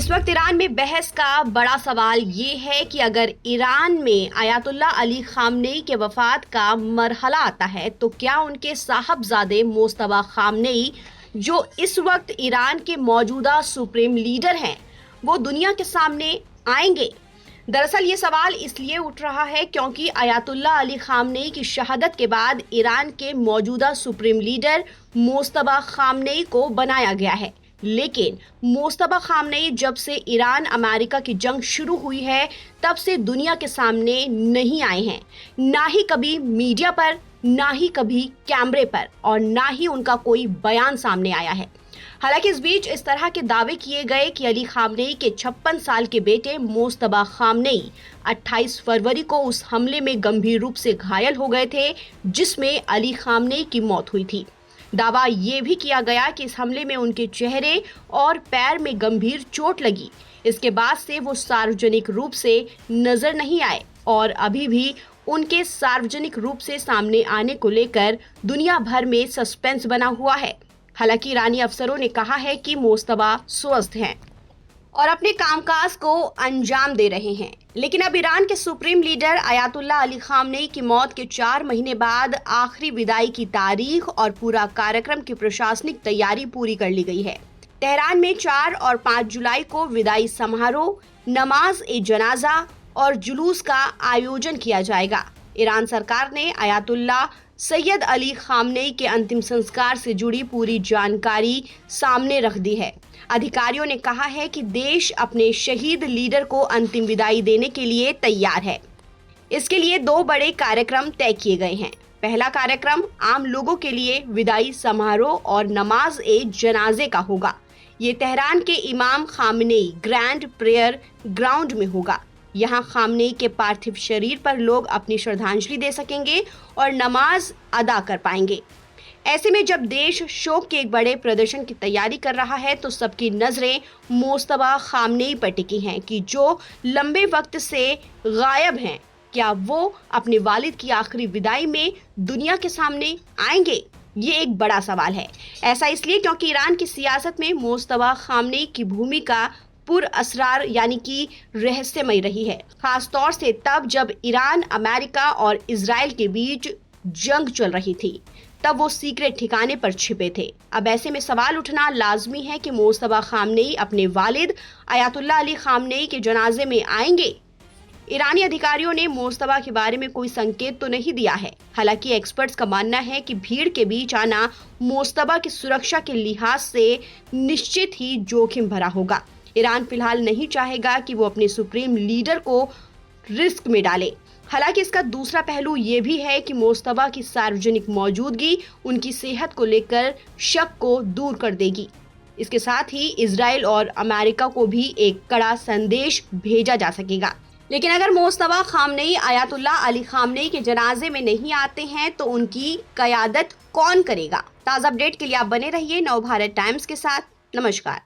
इस वक्त ईरान में बहस का बड़ा सवाल ये है कि अगर ईरान में आयतुल्ला अली खामनेई के वफात का मरहला आता है तो क्या उनके साहबजादे मुज्तबा खामनेई, जो इस वक्त ईरान के मौजूदा सुप्रीम लीडर हैं, वो दुनिया के सामने आएंगे। दरअसल ये सवाल इसलिए उठ रहा है क्योंकि आयतुल्ला अली खामनेई की शहादत के बाद ईरान के मौजूदा सुप्रीम लीडर मुज्तबा खामनेई को बनाया गया है। लेकिन मुज्तबा खामनेई जब से ईरान अमेरिका की जंग शुरू हुई है तब से दुनिया के सामने नहीं आए हैं, ना ही कभी मीडिया पर, ना ही कभी कैमरे पर, और ना ही उनका कोई बयान सामने आया है। हालांकि इस बीच इस तरह के दावे किए गए कि अली खामनेई के 56 साल के बेटे मुज्तबा खामनेई 28 फरवरी को उस हमले में गंभीर रूप से घायल हो गए थे जिसमें अली खामनेई की मौत हुई थी। दावा ये भी किया गया कि इस हमले में उनके चेहरे और पैर में गंभीर चोट लगी। इसके बाद से वो सार्वजनिक रूप से नजर नहीं आए और अभी भी उनके सार्वजनिक रूप से सामने आने को लेकर दुनिया भर में सस्पेंस बना हुआ है। हालांकि ईरानी अफसरों ने कहा है कि मुज्तबा स्वस्थ हैं और अपने कामकाज को अंजाम दे रहे हैं। लेकिन अब ईरान के supreme leader ayatollah Ali Khamenei की मौत के 4 महीने बाद आखिरी विदाई की तारीख और पूरा कार्यक्रम की प्रशासनिक तैयारी पूरी कर ली गई है। तेहरान में 4 और 5 जुलाई को विदाई समारोह, नमाज ए जनाजा और जुलूस का आयोजन किया जाएगा। ईरान सरकार ने आयतुल्ला सैयद अली खामनेई के अंतिम संस्कार से जुड़ी पूरी जानकारी सामने रख दी है। अधिकारियों ने कहा है कि देश अपने शहीद लीडर को अंतिम विदाई देने के लिए तैयार है। इसके लिए 2 बड़े कार्यक्रम तय किए गए हैं। पहला कार्यक्रम आम लोगों के लिए विदाई समारोह और नमाज ए जनाजे का होगा। ये तेहरान के इमाम खामनेई ग्रैंड प्रेयर ग्राउंड में होगा। यहाँ खामनेई के पार्थिव शरीर पर लोग अपनी श्रद्धांजलि दे सकेंगे और नमाज अदा कर पाएंगे। ऐसे में जब देश शोक के एक बड़े प्रदर्शन की तैयारी कर रहा है तो सबकी नजरें मुज्तबा खामनेई पर टिकी हैं कि जो लंबे वक्त से गायब हैं। क्या वो अपने वालिद की आखिरी विदाई में दुनिया के सामने आएंगे? ये एक बड़ा सवाल है। ऐसा इसलिए क्योंकि ईरान की सियासत में मुज्तबा खामनेई की भूमिका पुरअसरार यानी कि रहस्यमय रही है, खास तौर से तब जब ईरान, अमेरिका और इजराइल के बीच जंग चल रही थी। तब वो सीक्रेट ठिकाने पर छिपे थे। अब ऐसे में सवाल उठना लाजमी है कि मुज्तबा खामनेई अपने वालिद आयतुल्ला अली खामनेई के जनाजे में आएंगे। ईरानी अधिकारियों ने मुज्तबा के बारे में कोई संकेत तो नहीं दिया है। हालांकि एक्सपर्ट्स का मानना है कि भीड़ के बीच आना मुज्तबा की सुरक्षा के लिहाज से निश्चित ही जोखिम भरा होगा। ईरान फिलहाल नहीं चाहेगा कि वो अपने सुप्रीम लीडर को रिस्क में डाले। हालांकि इसका दूसरा पहलू ये भी है कि मुज्तबा की सार्वजनिक मौजूदगी उनकी सेहत को लेकर शक को दूर कर देगी। इसके साथ ही इजराइल और अमेरिका को भी एक कड़ा संदेश भेजा जा सकेगा। लेकिन अगर Mujtaba Khamenei Ayatollah Ali Khamenei के जनाजे में नहीं आते हैं तो उनकी क़यादत कौन करेगा? ताज़ा अपडेट के लिए आप बने रहिए नवभारत टाइम्स के साथ। नमस्कार।